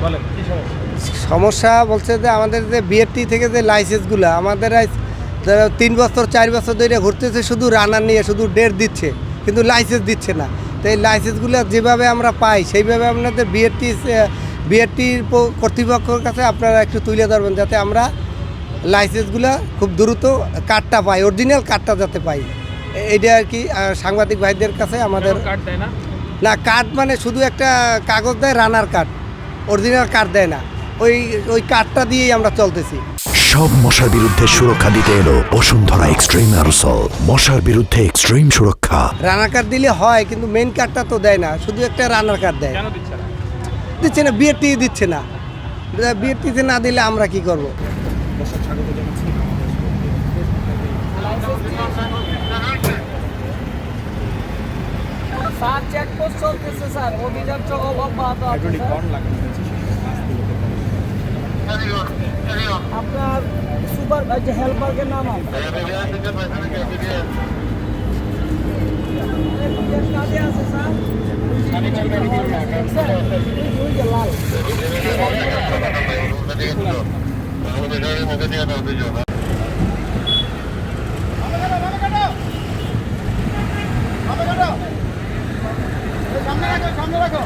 বলেন কি সমস্যা বলছে যে আমাদের যে বিএডটি থেকে যে লাইসেন্সগুলো আমাদের 3 বছর 4 বছর ধরে ঘুরতেছে, শুধু রানার নিয়ে শুধু ডেট দিচ্ছে কিন্তু লাইসেন্স দিচ্ছে না। তো এই লাইসেন্সগুলো যেভাবে আমরা পাই সেইভাবে আপনাদের বিএডটির কর্তৃপক্ষের কাছে আপনারা একটু তুলে ধরবেন, যাতে আমরা লাইসেন্সগুলো খুব দ্রুত কার্ডটা পাই, অরিজিনাল কার্ডটা যাতে পাই। এইটা আর কি সাংবাদিক ভাইদের কাছে আমাদের। কার্ড দেয় না? না, কার্ড মানে শুধু একটা কাগজ দেয়, রানার কার্ড, অরিজিনাল কার্ড দেয় না। ওই কার্ডটা দিয়েই আমরা চলতেছি। সব মশার বিরুদ্ধে সুরক্ষা দিতে এলো বসুন্ধরা এক্সট্রিম অ্যারোসল, মশার বিরুদ্ধে এক্সট্রিম সুরক্ষা। রানার কার্ড দিলে হয়, কিন্তু মেইন কার্ডটা তো দেয় না, শুধু একটা রানার কার্ড দেয়। কেন দিচ্ছে না? দিচ্ছে না, বিএডটি দিচ্ছে না। বিএডটিতে না দিলে আমরা কি করব? স্যার চেকপোস্ট চলতেছে স্যার, অভিযান অব্যাহত আছে আপনার সুপার যে হেল্পারকে নাম কাজে আছে স্যার। সামনে রাখো